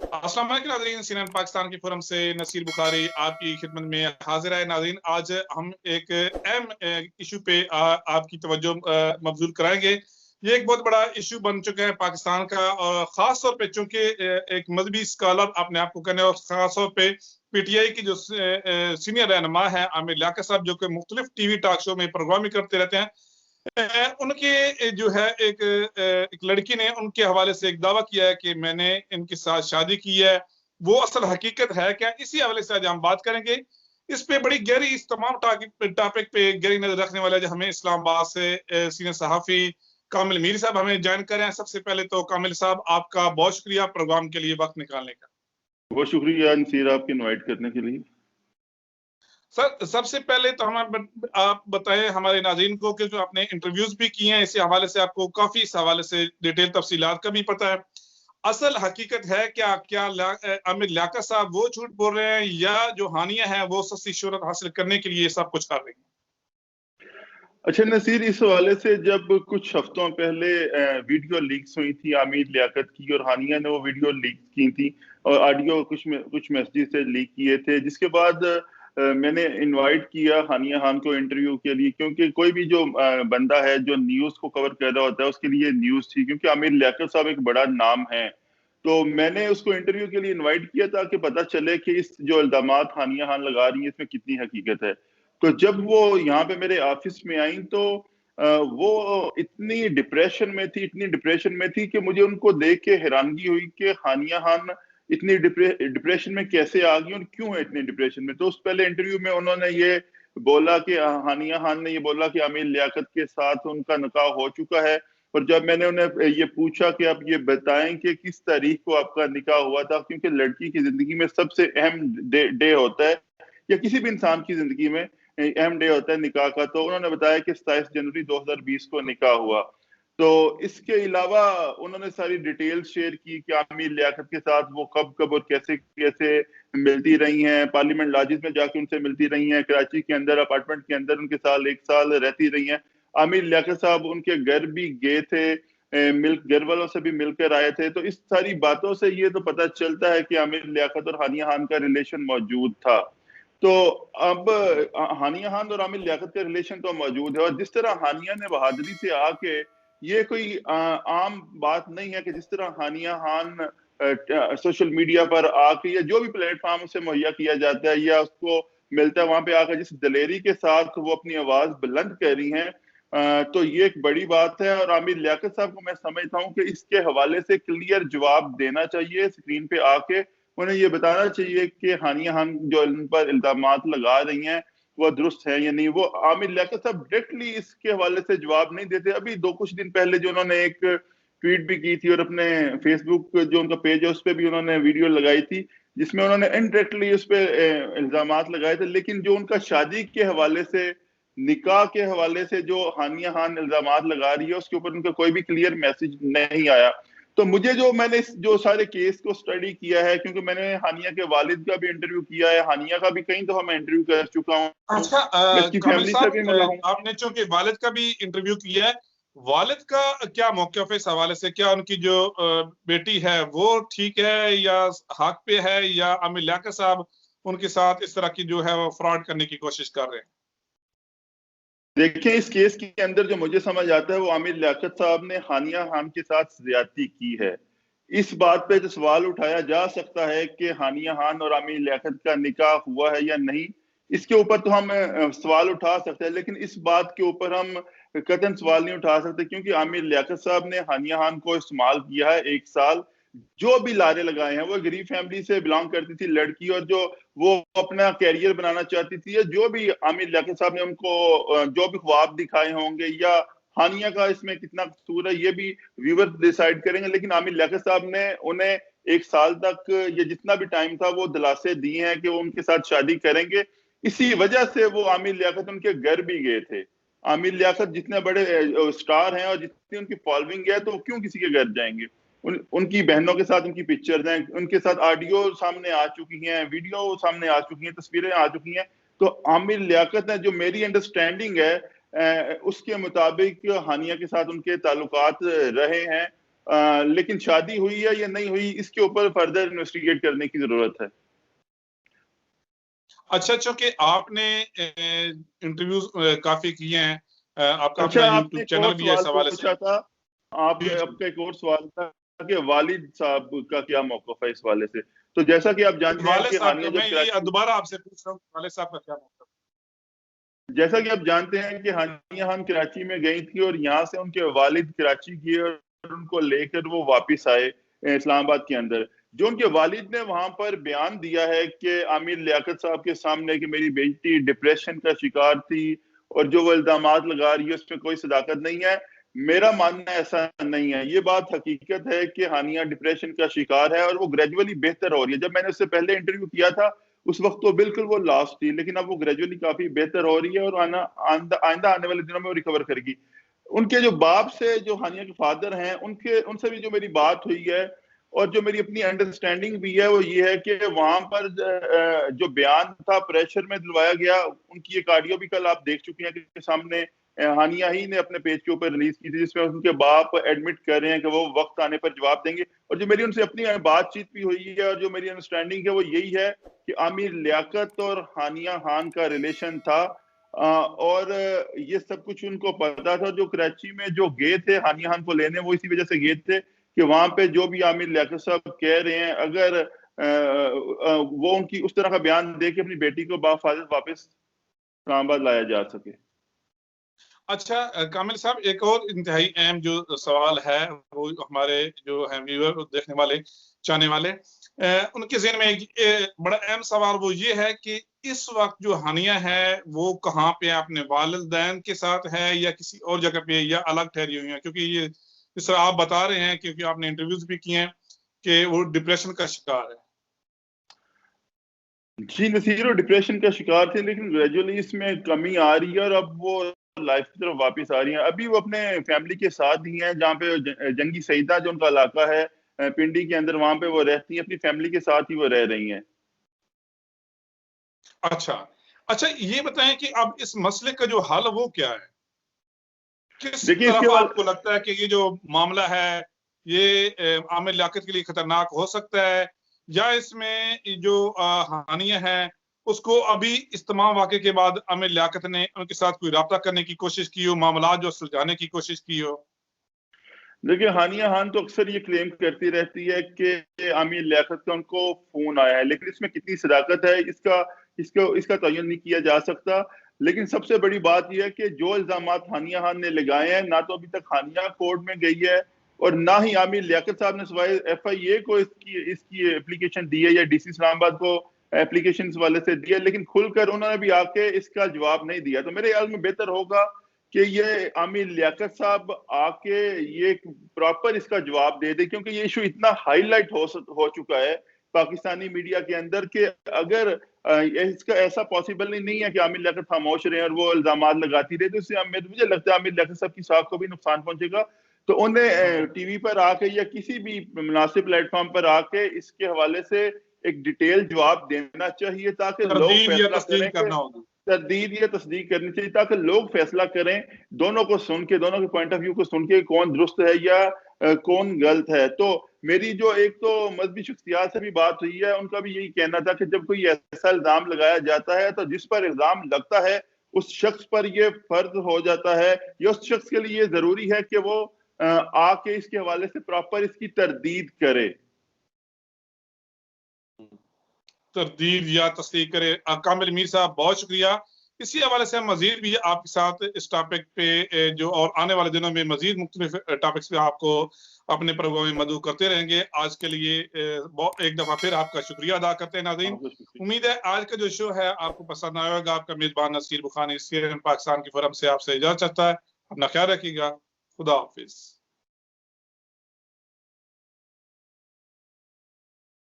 अस्सलाम वालेकुम नाज़रीन, सीएनएन पाकिस्तान के फोरम से नसीर बुखारी आपकी खिदमत में हाजिर है। नाज़रीन, आज हम एक अहम इशू पे आपकी तवज्जो मबजूल कराएंगे। ये एक बहुत बड़ा इशू बन चुका है पाकिस्तान का, और खास तौर पे चूंकि एक मजहबी स्कॉलर अपने आप को कहने, और खास तौर पे पीटीआई की जो सीनियर रहनुमा है आमिर लियाकत साहब, जो कि मुख्तलिफ टीवी टॉक शो में प्रोग्रामिंग करते रहते हैं, उनके जो है एक लड़की ने उनके हवाले से एक दावा किया है कि मैंने इनके साथ शादी की है। वो असल हकीकत है क्या, इसी हवाले से आज हम बात करेंगे। इस पे बड़ी गहरी, इस तमाम टॉपिक पे गहरी नजर रखने वाले जो हमें इस्लामाबाद से सीनियर सहाफी कामिल मीर साहब हमें ज्वाइन कर रहे हैं। सबसे पहले तो कामिल साहब, आपका बहुत शुक्रिया प्रोग्राम के लिए वक्त निकालने का। बहुत शुक्रिया नसीर, आपके इनवाइट करने के लिए। सर, सबसे पहले तो आप बताएं हमारे नाज़रीन को कि जो आपने इंटरव्यूज भी किए हैं, इसी हवाले से आपको काफी इस हवाले से डिटेल तफसीलात का भी पता है। असल हकीकत है क्या, आमिर लियाकत साहब वो झूठ बोल रहे हैं, या जो हानिया है वो सस्ती शोहरत हासिल करने के लिए सब कुछ कर रही है? अच्छा नसीर, इस हवाले से जब कुछ हफ्तों पहले वीडियो लीक्स हुई थी आमिर लियाकत की, और हानिया ने वो वीडियो लीक की थी और ऑडियो कुछ मैसेज से लीक किए थे, जिसके बाद मैंने इनवाइट किया हानिया खान को इंटरव्यू के लिए, क्योंकि कोई भी जो बंदा है जो न्यूज को कवर कर रहा होता है उसके लिए न्यूज थी, क्योंकि आमिर लियाकत साहब एक बड़ा नाम है। तो मैंने उसको इंटरव्यू के लिए इनवाइट किया ताकि पता चले कि इस जो इल्जामात हानिया खान लगा रही है इसमें कितनी हकीकत है। तो जब वो यहाँ पे मेरे ऑफिस में आई तो वो इतनी डिप्रेशन में थी कि मुझे उनको देख के हैरानगी हुई कि हानिया खान इतनी डिप्रेशन में कैसे आ गई और क्यों है इतनी डिप्रेशन में। तो उस पहले इंटरव्यू में उन्होंने ये बोला कि हानिया खान ने ये बोला कि आमिर लियाकत के साथ उनका निकाह हो चुका है। और जब मैंने उन्हें ये पूछा कि आप ये बताएं कि किस तारीख को आपका निकाह हुआ था, क्योंकि लड़की की जिंदगी में सबसे अहम डे होता है, या किसी भी इंसान की जिंदगी में अहम डे होता है निकाह का, तो उन्होंने बताया कि 27 जनवरी 2020 को निकाह हुआ। तो इसके अलावा उन्होंने सारी डिटेल्स शेयर की कि आमिर लियाकत के साथ वो कब कब और कैसे कैसे मिलती रही हैं, पार्लियामेंट लॉजेस में जाके उनसे मिलती रही हैं, कराची के अंदर अपार्टमेंट के अंदर उनके साथ 1 साल रहती रही हैं। आमिर लियाकत साहब उनके घर भी गए थे, घर वालों से भी मिलकर आए थे। तो इस सारी बातों से ये तो पता चलता है कि आमिर लियाकत और हानिया खान का रिलेशन मौजूद था। तो अब हानिया खान और आमिर लियाकत का रिलेशन तो मौजूद है, और जिस तरह हानिया ने बहादुरी से आके, ये कोई आम बात नहीं है कि जिस तरह हानिया खान सोशल मीडिया पर आके या जो भी प्लेटफॉर्म उसे मुहैया किया जाता है या उसको मिलता है, वहां पे आकर जिस दलेरी के साथ वो अपनी आवाज बुलंद कर रही हैं, तो ये एक बड़ी बात है। और आमिर लियाकत साहब को मैं समझता हूँ कि इसके हवाले से क्लियर जवाब देना चाहिए, स्क्रीन पे आके उन्हें ये बताना चाहिए कि हानिया खान जो इन पर इल्जामात लगा रही हैं वो दुरुस्त है या नहीं। वो आमिर लियाकत साहब डायरेक्टली इसके हवाले से जवाब नहीं देते। अभी कुछ दिन पहले जो उन्होंने एक ट्वीट भी की थी और अपने फेसबुक जो उनका पेज है उस पर भी उन्होंने वीडियो लगाई थी, जिसमें उन्होंने इनडायरेक्टली उस पर इल्जामात लगाए थे। लेकिन जो उनका शादी के हवाले से, निकाह के हवाले से जो हानिया खान इल्जामात लगा रही है, उसके ऊपर उनका कोई भी क्लियर मैसेज नहीं आया। तो मुझे मैंने जो सारे केस को स्टडी किया है, क्योंकि मैंने हानिया के वालिद का भी इंटरव्यू किया है, हानिया का भी कई दफा मैं इंटरव्यू कर चुका हूँ, अच्छा, मैं इसकी कामिल फैमिली से भी मिला साहब, हूँ। आपने चूंकि वालिद का भी इंटरव्यू किया है, वालिद का क्या मौक़िफ़ है इस हवाले से? क्या उनकी जो बेटी है वो ठीक है या हक पे है, या आमिर लियाकत साहब उनके साथ इस तरह की जो है वो फ्रॉड करने की कोशिश कर रहे हैं? देखिए, इस केस के अंदर जो मुझे समझ आता है वो आमिर लियाकत साहब ने हानिया खान के साथ ज्यादती की है। इस बात पे जो सवाल उठाया जा सकता है कि हानिया खान और आमिर लियाकत का निकाह हुआ है या नहीं, इसके ऊपर तो हम सवाल उठा सकते हैं, लेकिन इस बात के ऊपर हम कतई सवाल नहीं उठा सकते, क्योंकि आमिर लियाकत साहब ने हानिया खान को इस्तेमाल किया है 1 साल। जो भी लारे लगाए हैं, वो गरीब फैमिली से बिलोंग करती थी लड़की, और जो वो अपना कैरियर बनाना चाहती थी, या जो भी आमिर लियाकत साहब ने उनको जो भी ख्वाब दिखाए होंगे, या हानिया का इसमें कितना कसूर है ये भी व्यूअर्स डिसाइड करेंगे। लेकिन आमिर लियाकत साहब ने उन्हें 1 साल तक या जितना भी टाइम था वो दिलासे दिए हैं कि वो उनके साथ शादी करेंगे। इसी वजह से वो आमिर लियाकत उनके घर भी गए थे। आमिर लियाकत जितने बड़े स्टार हैं और जितनी उनकी फॉलोइंग है, तो वो क्यों किसी के घर जाएंगे? उनकी बहनों के साथ उनकी पिक्चर्स हैं, उनके साथ ऑडियो सामने आ चुकी हैं, वीडियो सामने आ चुकी हैं, तस्वीरें आ चुकी हैं। तो आमिर लियाकत ने, जो मेरी अंडरस्टैंडिंग है उसके मुताबिक हानिया के साथ उनके ताल्लुकात रहे हैं, लेकिन शादी हुई है या नहीं हुई, इसके ऊपर फर्दर इन्वेस्टिगेट करने की जरूरत है। अच्छा, चूंकि आपने इंटरव्यूज काफी किए हैं, आपका अच्छा, अपना आपने यूट्यूब एक चैनल और भी है इस सवाल हवाले से। पूछा था, आप जी जी। आपका एक और सवाल था कि वालिद साहब का क्या मौक़िफ़ है इस वाले से। तो जैसा कि आप जानते हैं वाले कि साहब हानिया का जब मैं ये कराची, दोबारा आपसे पूछ रहा हूँ, वाले साहब का क्या मतलब? जैसा कि आप जानते हैं कि हानिया खान कराची में गई थी और यहाँ से उनके वालिद कराची गए और उनको लेकर वो वापस आए इस्लामाबाद के अंदर। जो उनके वालिद ने वहां पर बयान दिया है कि आमिर लियाकत साहब के सामने कि मेरी बेटी डिप्रेशन का शिकार थी और जो वो इल्जामात लगा रही है उसमें कोई सदाकत नहीं है, मेरा मानना ऐसा नहीं है। ये बात हकीकत है कि हानिया डिप्रेशन का शिकार है और वो ग्रेजुअली बेहतर हो रही है। जब मैंने उससे पहले इंटरव्यू किया था उस वक्त तो बिल्कुल वो लास्ट थी, लेकिन अब वो ग्रेजुअली काफी बेहतर हो रही है और आइंदा आने वाले दिनों में वो रिकवर करेगी। उनके जो बाप से, जो हानिया के फादर हैं, उनके उनसे भी जो मेरी बात हुई है और जो मेरी अपनी अंडरस्टैंडिंग भी है वो ये है कि वहां पर जो बयान था प्रेशर में दिलवाया गया। उनकी एक ऑडियो भी कल आप देख चुके हैं कि सामने हानिया ही ने अपने पेज के ऊपर रिलीज की थी, जिसमें उनके बाप एडमिट कर रहे हैं कि वो वक्त आने पर जवाब देंगे। और जो मेरी उनसे अपनी बातचीत भी हुई है और जो मेरी अंडरस्टैंडिंग है वो यही है कि आमिर लियाकत और हानिया खान का रिलेशन था, और ये सब कुछ उनको पता था। जो कराची में जो गए थे हानिया खान को लेने, वो इसी वजह से गए थे कि वहां पे जो भी आमिर लियाकत साहब कह रहे हैं, अगर वो उनकी उस तरह का बयान दे के अपनी बेटी को बाफाजत वापस इस्लामाबाद लाया जा सके। अच्छा, कामिल साहब, एक और इंतहाई अहम जो सवाल है वो हमारे जो है व्यूअर, देखने वाले, चाहने वाले, उनके ज़हन में एक बड़ा अहम सवाल वो ये है कि इस वक्त जो हानिया है वो कहाँ पे है? अपने वालिदैन के साथ है या किसी और जगह पे, या अलग ठहरी हुई है? क्योंकि ये जिस तरह आप बता रहे हैं, क्योंकि आपने इंटरव्यूज भी किए हैं, कि वो डिप्रेशन का शिकार है। जी, नसीर डिप्रेशन का शिकार थे, लेकिन ग्रेजुअली इसमें कमी आ रही है और अब वो लाइफ की तरफ वापस आ रही हैं। अभी वो अपने फैमिली के साथ ही हैं, जहाँ पे जंगी सईदा जो उनका इलाका है पिंडी के अंदर, वहां पे वो रहती हैं, अपनी फैमिली के साथ ही वो रह रही हैं। अच्छा। अच्छा, ये बताएं कि अब इस मसले का जो हल वो क्या है? किस देखिए इसके तरफ बाद, आपको लगता है कि ये जो मामला है ये आमिर लियाकत के लिए खतरनाक हो सकता है, या इसमें जो हानिया है उसको अभी इस तमाम वाक़े के बाद आमिर लियाकत ने उनके साथ कोई राब्ता करने की कोशिश की हो, मामला जो सुलझाने की कोशिश की हो? देखिए हानिया खान तो अक्सर ये क्लेम करती रहती है कि आमिर लियाकत का उनको फोन आया है, लेकिन इसमें कितनी सदाकत है इसका इसको इसका तयन नहीं किया जा सकता। लेकिन सबसे बड़ी बात यह है कि जो इल्जामात हानिया खान ने लगाए हैं, ना तो अभी तक हानिया कोर्ट में गई है और ना ही आमिर लियाकत साहब ने सिवाय FIA को इसकी इसकी एप्लीकेशन दी है या DC इस्लामाबाद को एप्लीकेशन वाले से दी है, लेकिन खुलकर उन्होंने भी आके इसका जवाब नहीं दिया। तो मेरे ख्याल में बेहतर होगा कि ये आमिर लियाकत साहब आके ये प्रॉपर इसका जवाब दे दे, क्योंकि ये इशू इतना हाईलाइट हो चुका है पाकिस्तानी मीडिया के अंदर कि अगर इसका ऐसा पॉसिबल नहीं है कि आमिर लियाकत खामोश रहे और वो इल्जामात लगाती रहे, तो इससे मुझे लगता है आमिर लियाकत साहब की साख को भी नुकसान पहुंचेगा। तो उन्हें टीवी पर आके या किसी भी मुनासिब प्लेटफॉर्म पर आके इसके हवाले से एक डिटेल जवाब देना चाहिए, ताकि लोग तरदीद या फैसला करें तस्दीक कि करना होगी। तरदीद या तस्दीक करनी चाहिए, ताकि लोग फैसला करें, दोनों को सुन के, दोनों के पॉइंट ऑफ व्यू को सुन के, कौन दुरुस्त है या कौन गलत है। तो मेरी जो एक तो मजहबी शख्सियात से भी बात हुई है, उनका भी यही कहना था कि जब कोई ऐसा इल्जाम लगाया जाता है तो जिस पर इल्जाम लगता है उस शख्स पर यह फर्ज हो जाता है या उस शख्स के लिए जरूरी है कि वो आके इसके हवाले से प्रॉपर इसकी तरदीद करे। तरदीद या तस्दीक करे। कामिल मीर साहब, बहुत शुक्रिया। इसी हवाले से हम मजीद भी आपके साथ इस टॉपिक पे जो और आने वाले दिनों में मजीद मुख्तलिफ टॉपिक्स पे आपको अपने प्रोग्राम में मदऊ करते रहेंगे। आज के लिए एक दफा फिर आपका शुक्रिया अदा करते हैं। नाज़रीन, उम्मीद है आज का जो शो है आपको पसंद आया होगा। आपका मेजबान नसीर बुखारी CNN पाकिस्तान की फोरम से आपसे इजाजत चाहता है। अपना ख्याल रखिएगा। खुदा हाफिज।